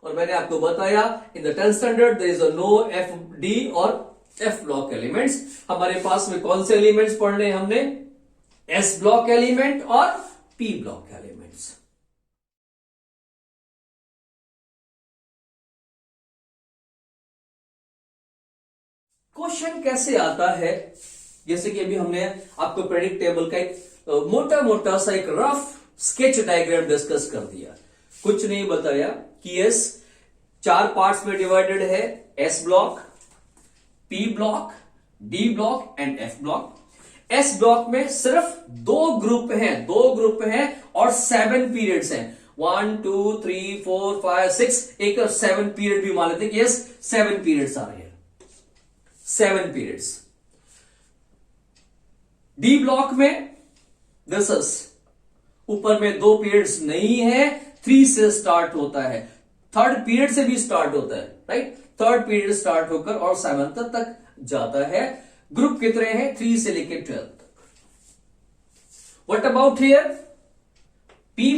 और मैंने आपको बताया in the 10th standard there is no F D और एफ ब्लॉक एलिमेंट्स। हमारे पास में कौन से एलिमेंट्स पढ़ने हमने? एस ब्लॉक एलिमेंट और पी ब्लॉक एलिमेंट्स। क्वेश्चन कैसे आता है, जैसे कि अभी हमने आपको प्रेडिक्ट टेबल का एक मोटा मोटा सा एक रफ स्केच डायग्राम डिस्कस कर दिया। कुछ नहीं बताया कि एस 4 पार्ट्स में डिवाइडेड है, S block, P block, D block and F block. S block में सिर्फ 2 ग्रुप हैं और 7 पीरियड्स हैं। 1 2 3 4 5 6 एक 7 पीरियड भी मान लेते हैं कि यस 7 पीरियड्स आ रहे हैं, 7 पीरियड्स। डी ब्लॉक में दिस इज ऊपर में 2 पीरियड्स नहीं है, 3 से स्टार्ट होता है, 3rd पीरियड से भी स्टार्ट होता है, राइट। 3rd पीरियड स्टार्ट होकर और 7th तक जाता है। ग्रुप कितने हैं? 3 से लेकर 12 तक। What about here? P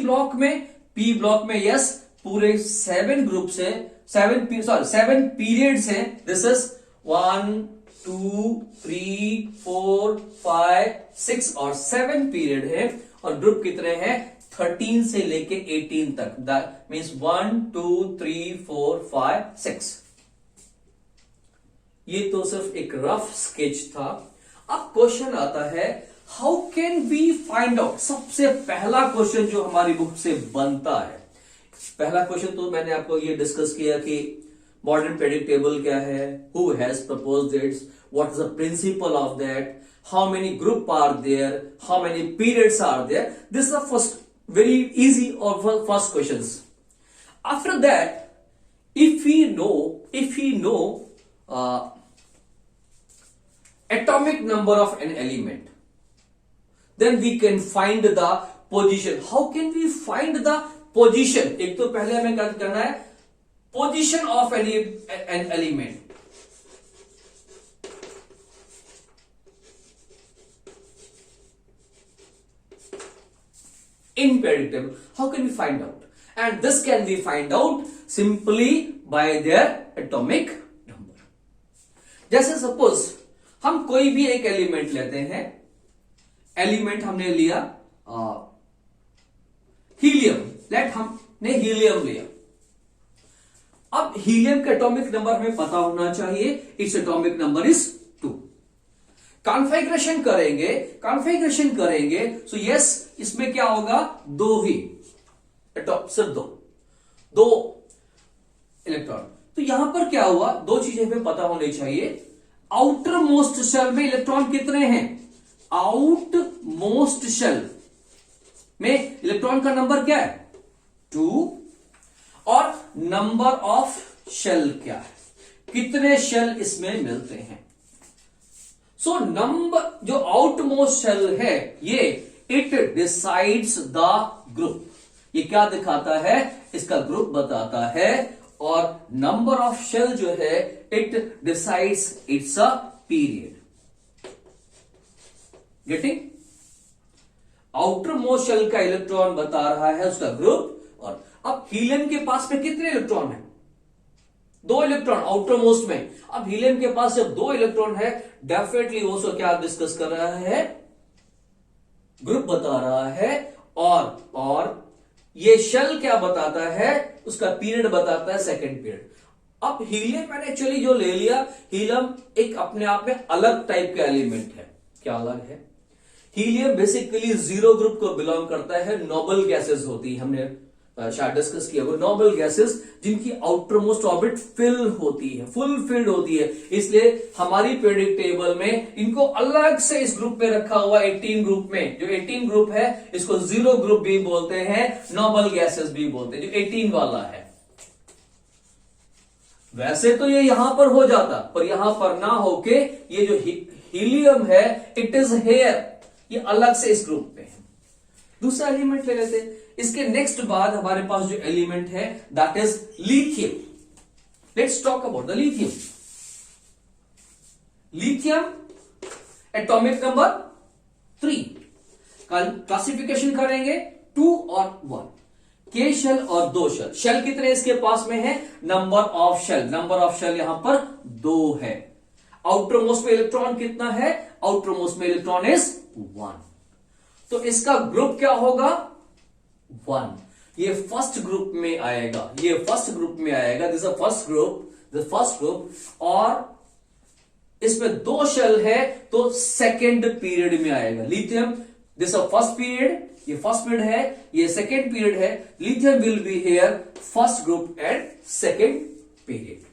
block में यस पूरे 7 ग्रुप से 7 पीरियड्स हैं। दिस इज 1 2 3 4 5 6 और 7 पीरियड है। और ग्रुप कितने हैं? 13 से लेके 18 तक। That means 1 2 3 4 5 6। ये तो सिर्फ एक रफ स्केच था। अब क्वेश्चन आता है, how can we find out? सबसे पहला क्वेश्चन जो हमारी बुक से बनता है, पहला क्वेश्चन तो मैंने आपको ये डिस्कस किया कि मॉडर्न प्रेडिक्ट टेबल क्या है, who has proposed it, what is the principle of that, how many group are there, how many periods are there. This is the first very easy or first questions. After that, if we know atomic number of an element, then we can find the position. How can we find the position? एक तो पहले हमें क्या करना है? Position of an element. In periodic table, how can we find out? And this can be find out simply by their atomic number. जैसे suppose हम कोई भी एक एलिमेंट लेते हैं, एलिमेंट हमने लिया हीलियम, हमने हीलियम लिया। अब हीलियम का एटॉमिक नंबर हमें पता होना चाहिए, its atomic number is 2। Configuration करेंगे सो यस इसमें क्या होगा? 2 ही सिर्फ 2 इलेक्ट्रॉन। तो यहां पर क्या हुआ? 2 चीजें हमें पता होनी चाहिए। आउटर मोस्ट शेल में इलेक्ट्रॉन कितने हैं? आउट मोस्ट शेल में इलेक्ट्रॉन का नंबर क्या है? 2। और नंबर ऑफ शेल क्या है? कितने शेल इसमें मिलते हैं? सो नंबर जो आउट मोस्ट शेल है ये इट डिसाइड्स द ग्रुप। ये क्या दिखाता है? इसका ग्रुप बताता है। और नंबर ऑफ शेल जो है it decides its a period. Getting? Outermost shell का इलेक्ट्रॉन बता रहा है उसका ग्रुप। और अब हीलियम के पास में कितने इलेक्ट्रॉन है? 2 इलेक्ट्रॉन आउटर मोस्ट में। अब हीलियम के पास जब 2 इलेक्ट्रॉन है, डेफिनेटली वो क्या डिस्कस कर रहा है? ग्रुप बता रहा है। और ये शेल क्या बताता है? उसका पीरियड बताता है 2nd पीरियड। अब हीलियम मैंने एक्चुअली जो ले लिया, हीलियम एक अपने आप में अलग टाइप का एलिमेंट है। क्या अलग है? हीलियम बेसिकली 0 ग्रुप को बिलोंग करता है। नोबल गैसेस होती है, हमने शायद डिस्कस किया, वो नोबल गैसेस जिनकी आउटर मोस्ट ऑर्बिट फिल होती है, फुल फिल्ड होती है। इसलिए हमारी पीरियडिक टेबल में इनको अलग से इस ग्रुप में रखा हुआ 18 ग्रुप में। जो 18 ग्रुप है इसको 0 ग्रुप भी बोलते हैं, नोबल गैसेस भी बोलते हैं, जो 18 वाला है। वैसे तो ये यहां पर हो जाता, पर यहां पर ना होके ये जो हीलियम है इट इज हेयर, ये अलग से इस ग्रुप में है। दूसरा एलिमेंट ले लेते हैं। इसके नेक्स्ट बाद हमारे पास जो एलिमेंट है that is lithium. Let's talk about the lithium. Lithium atomic number 3। Classification करेंगे 2 और 1। K शेल और 2 शेल। शेल कितने इसके पास में है? Number of shell, number of shell यहां पर 2 है। आउटर मोस्ट में इलेक्ट्रॉन कितना है? आउटर मोस्ट में इलेक्ट्रॉन इज 1। तो इसका ग्रुप क्या होगा? 1। ये फर्स्ट ग्रुप में आएगा, ये फर्स्ट ग्रुप में आएगा। This is first group, this first group. और इसमें 2 शेल है तो सेकेंड पीरियड में आएगा। लिथियम, दिस फर्स्ट पीरियड, ये फर्स्ट पीरियड है, ये सेकेंड पीरियड है। Lithium will be here first group and second period.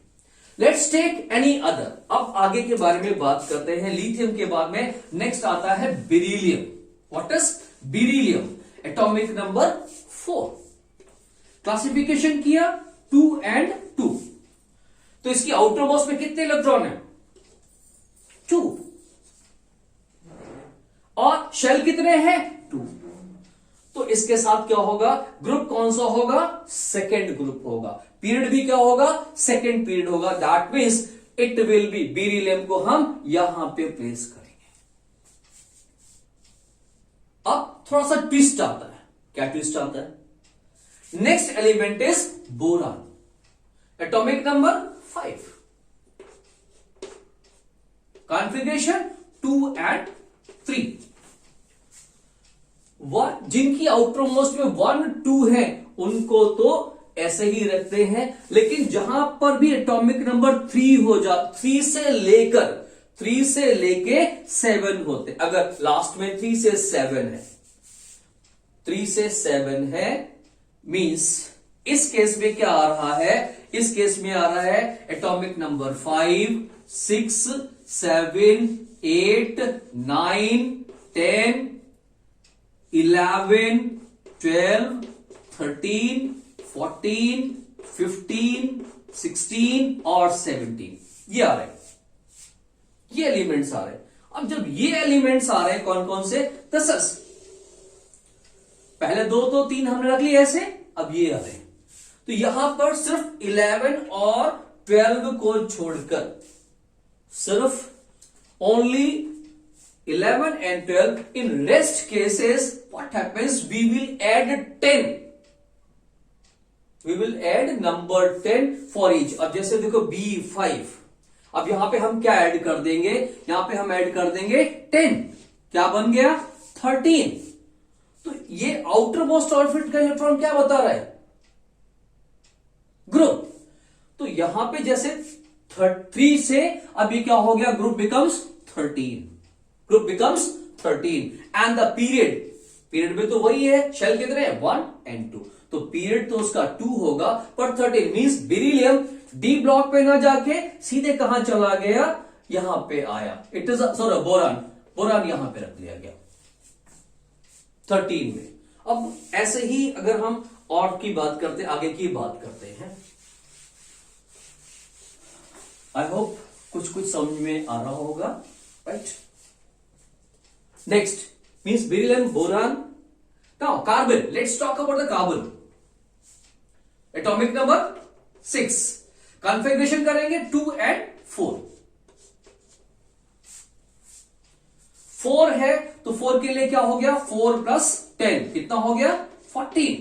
Let's take any other. अब आगे के बारे में बात करते हैं। लिथियम के बाद में नेक्स्ट आता है beryllium. What is beryllium? Atomic number 4। Classification किया 2 and 2। तो इसकी आउटर मोस्ट में कितने इलेक्ट्रॉन है? 2। और शेल कितने हैं? 2। तो इसके साथ क्या होगा? ग्रुप कौन सा होगा? सेकेंड ग्रुप होगा। पीरियड भी क्या होगा? सेकेंड पीरियड होगा। That means it will B, beryllium को हम यहां पे प्लेस करेंगे। अब थोड़ा सा ट्विस्ट आता है। क्या ट्विस्ट आता है? Next element is boron. Atomic number 5। Configuration 2 and 3। जिनकी आउटर मोस्ट में 1, 2 है उनको तो ऐसे ही रखते हैं, लेकिन जहां पर भी एटॉमिक नंबर 3 हो जा, 3 से लेके 7 होते, अगर लास्ट में 3 से 7 है, 3 से 7 है, मींस इस केस में क्या आ रहा है? इस केस में आ रहा है एटॉमिक नंबर 5, 6, 7, 8, 9, 10, 11, 12, 13, 14, 15, 16 और 17 ये आ रहे हैं, ये एलिमेंट्स आ रहे हैं। अब जब ये एलिमेंट्स आ रहे हैं कौन कौन से? दस। पहले 2 तो 3 हमने रख लिए ऐसे, अब ये आ रहे हैं। तो यहां पर सिर्फ 11 और 12 को छोड़कर, सिर्फ only 11 and 12, in rest cases what happens, we will add 10, we will add number 10 for each। अब जैसे देखो B5, अब यहां पे हम क्या ऐड कर देंगे? यहां पे हम ऐड कर देंगे 10, क्या बन गया? 13। तो ये आउटर मोस्ट ऑर्बिट का इलेक्ट्रॉन क्या बता रहा है? ग्रुप। तो यहां पे जैसे 3 से अब ये क्या हो गया? Group becomes 13, group becomes 13 and the period में तो वही है, शेल कितने हैं? 1 and 2। तो पीरियड तो उसका 2 होगा, पर 13 मींस बेरिलियम डी ब्लॉक पे ना जाके सीधे कहां चला गया? यहां पे आया। इट इज सॉरी बोरान यहां पे रख दिया गया 13 में। अब ऐसे ही अगर हम और की बात करते, आगे की बात करते हैं, आई होप कुछ समझ में आ रहा होगा, right? Next means beryllium, boron. Now carbon, let's talk about the carbon. Atomic number 6। Configuration करेंगे 2 and 4। 4 है तो 4 के लिए क्या हो गया? 4 + 10 कितना हो गया? 14।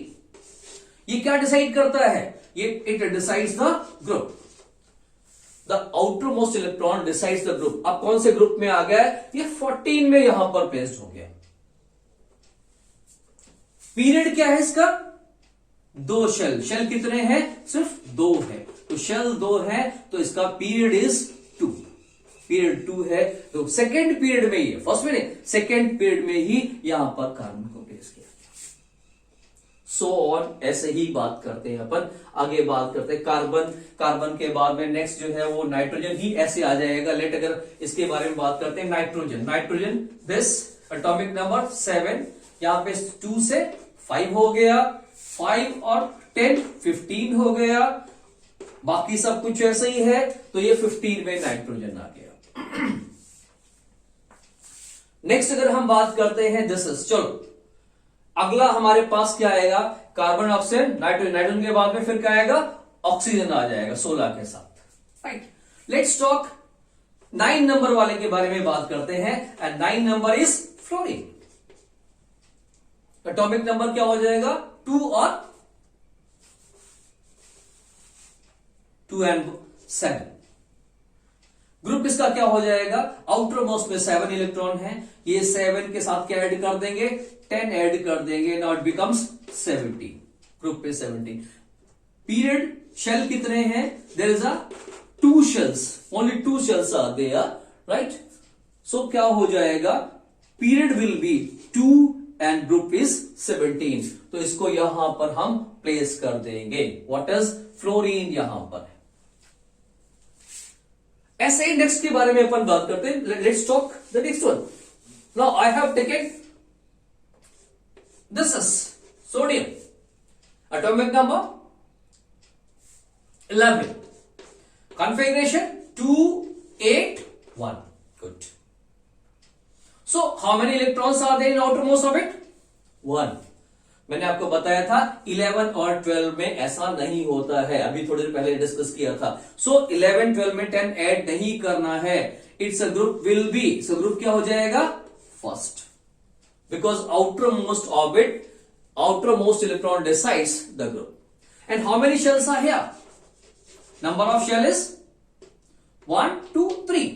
ये क्या डिसाइड करता है? ये it decides the group. The outer most electron decides the group. अब कौन से ग्रुप में आ गया? ये 14 में यहां पर पेस्ट हो गया। पीरियड क्या है इसका? 2 शेल। शेल कितने हैं? सिर्फ 2 है। तो शेल 2 है तो इसका पीरियड इज 2। पीरियड 2 है तो सेकेंड पीरियड में ही, फर्स्ट में नहीं, सेकेंड पीरियड में ही यहां पर कार्बन को प्लेस किया। सो ऑन, ऐसे ही बात करते हैं अपन। आगे बात करते हैं कार्बन के बाद में नेक्स्ट जो है वो नाइट्रोजन ही ऐसे आ जाएगा। लेट अगर इसके बारे में बात करते हैं, नाइट्रोजन दिस एटॉमिक नंबर 7। यहां पे 2 से 5 हो गया, 5 और 10 15 हो गया, बाकी सब कुछ ऐसे ही है। तो ये 15 में नाइट्रोजन आ गया। नेक्स्ट अगर हम बात करते हैं दिस इज, चलो अगला हमारे पास क्या आएगा? कार्बन ऑक्सीजन, नाइट्रोजन के बाद में फिर क्या आएगा? ऑक्सीजन आ जाएगा 16 के साथ, राइट? लेट्स टॉक 9 नंबर वाले के बारे में बात करते हैं। And 9 number is fluorine. Atomic number क्या हो जाएगा? 2 और 2 and 7। ग्रुप इसका क्या हो जाएगा, आउटर मोस्ट में 7 इलेक्ट्रॉन है, ये 7 के साथ क्या ऐड कर देंगे, 10 ऐड कर देंगे, नाउ इट बिकम्स 17। ग्रुप पे 17। पीरियड शेल कितने हैं, there is a 2 shells, only 2 shells are there, right. So क्या हो जाएगा, period will be 2 and group is 17। तो इसको यहां पर हम प्लेस कर देंगे। व्हाट इज फ्लोरीन यहां पर है। ऐसे इंडेक्स के बारे में अपन बात करते हैं। Let's talk the next one. Now I have taken this is sodium, atomic number 11, configuration 281, good. So how many electrons are there in outermost orbit? 1। मैंने आपको बताया था 11 और 12 में ऐसा नहीं होता है, अभी थोड़ी देर पहले डिस्कस किया था। सो 11 12 में 10 ऐड नहीं करना है, it's a group will be, so group क्या हो जाएगा, first, because outermost orbit, outermost electron decides the group. And how many shells are here? Number of shell is 1 2 3।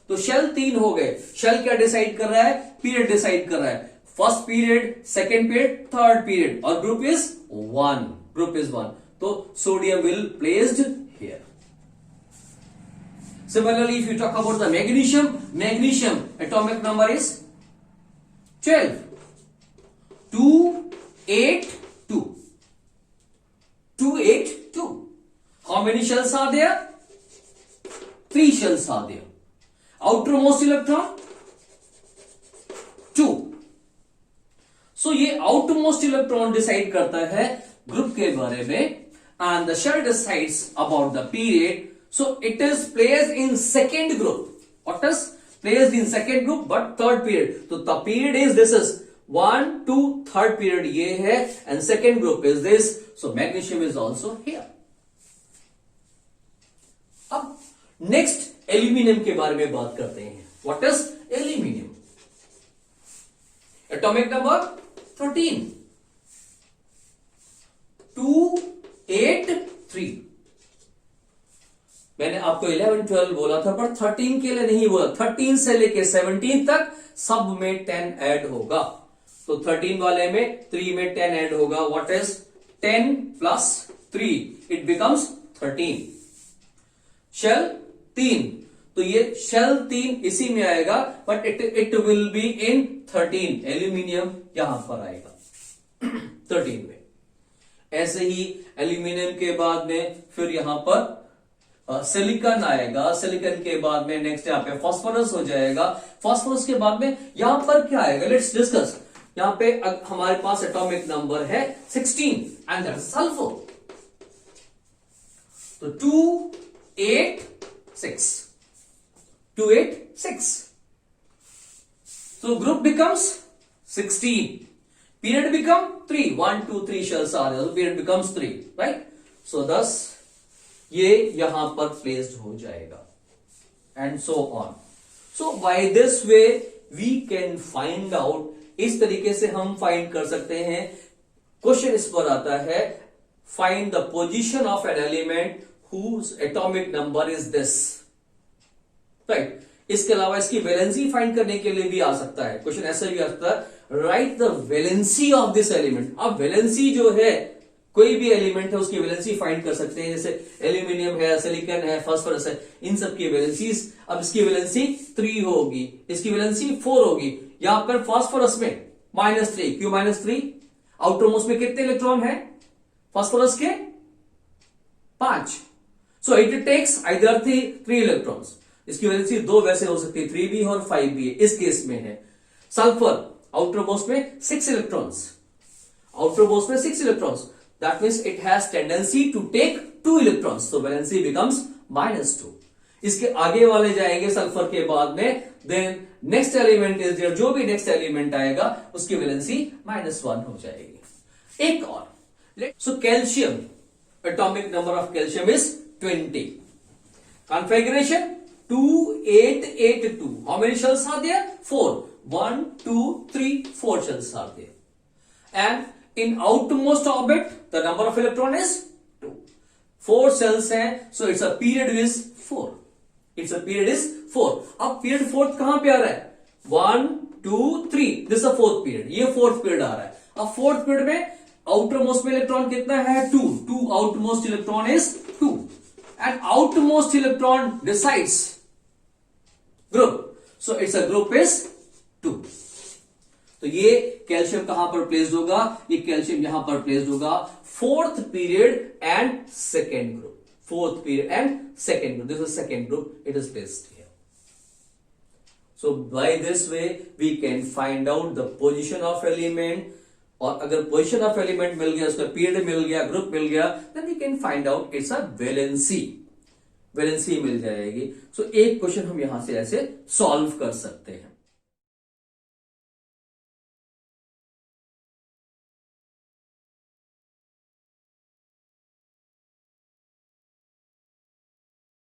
तो शेल 3 हो गए। शेल क्या डिसाइड कर रहा है, पीरियड डिसाइड कर रहा है, first period, second period, third period, और ग्रुप इज 1, ग्रुप इज 1। तो sodium will placed here. Similarly, if you talk about the magnesium atomic number is 12, 282, 282. How many shells are there? 3 shells are there. Outermost electron 2. So ये outermost electron decide करता है group के बारे में, and the shell decides about the period. So it is placed in second group. What is placed in second group but third period? So the period is this is 1 2 third period ये है, and second group is this. So magnesium is also here. अब next aluminium के बारे में बात करते हैं। What is aluminium? Atomic number 13, 283। मैंने आपको 11 12 बोला था, पर 13 के लिए नहीं बोला। 13 से लेके 17 तक सब में 10 ऐड होगा। तो 13 वाले में 3 में 10 ऐड होगा। What is 10 plus 3? It becomes 13। Shell 3, तो ये शेल 3 इसी में आएगा, but it will be in 13। Aluminium यहां पर आएगा 13 में। ऐसे ही एल्यूमिनियम के बाद में फिर यहां पर सिलिकॉन आएगा। सिलिकॉन के बाद में नेक्स्ट यहां पे फास्फोरस हो जाएगा। फास्फोरस के बाद में यहां पर क्या आएगा, लेट्स डिस्कस। यहां पे हमारे पास एटॉमिक नंबर है 16 एंड दैट इज सल्फर। तो 286, 286। So group becomes 16. Period become 3. 1 2 3 shells are there. So period becomes 3, right? So thus ये यहां पर प्लेस्ड हो जाएगा, and so on. So by this way we can find out, इस तरीके से हम फाइंड कर सकते हैं। क्वेश्चन इस पर आता है, find the position of an element whose atomic number is this, right. इसके अलावा इसकी वैलेंसी फाइंड करने के लिए भी आ सकता है। क्वेश्चन ऐसा भी आ सकता है, right the valency of this element. अब वैलेंसी जो है, कोई भी एलिमेंट है उसकी वैलेंसी फाइंड कर सकते हैं। जैसे एल्यूमिनियम है, सिलिकॉन है, फास्फोरस है, इन सब की वैलेंसीज। अब इसकी वैलेंसी 3 होगी, इसकी वैलेंसी 4 होगी। यहां पर फास्फोरस में -3, क्यों -3? आउटरमोस्ट में कितने इलेक्ट्रॉन है फास्फोरस के? 5। So it takes either 3 electrons. इसकी वैलेंसी 2 वैसे हो सकती है, 3 भी है और 5 भी है, इस केस में है। सल्फर आउटरमोस्ट में 6 इलेक्ट्रॉन्स, आउटरमोस्ट में 6 electrons, that means it has tendency to take 2 electrons, so valency becomes -2। इसके आगे वाले जाएंगे सल्फर के बाद में, then next element is there, जो भी next element आएगा उसकी वैलेंसी -1 हो जाएगी। एक और, so calcium, atomic number of calcium is 20, configuration 2882। how many shells are there? 4, 1 2 3 4 shells are there, and in outermost orbit the number of electron is 2। 4 cells हैं, so its a period is 4. Its a period is 4. अब period fourth कहां पे आ रहा है? 1 2 3, this a fourth period, ये fourth period आ रहा है. अब फोर्थ पीरियड में आउटर मोस्ट में इलेक्ट्रॉन कितना है? 2 outer most electron is 2 and outer most electron decides group, so it's a group is 2. तो ये कैल्शियम कहां पर प्लेस्ड होगा? ये कैल्शियम यहां पर प्लेस्ड होगा fourth period and second group. Fourth period and second group, this is second group, it is placed here. So by this way we can find out the position of element. और अगर position of element मिल गया, उसका period मिल गया, group मिल गया, then we can find out it's a valency. Valency मिल जाएगी. So एक क्वेश्चन हम यहां से ऐसे सॉल्व कर सकते हैं.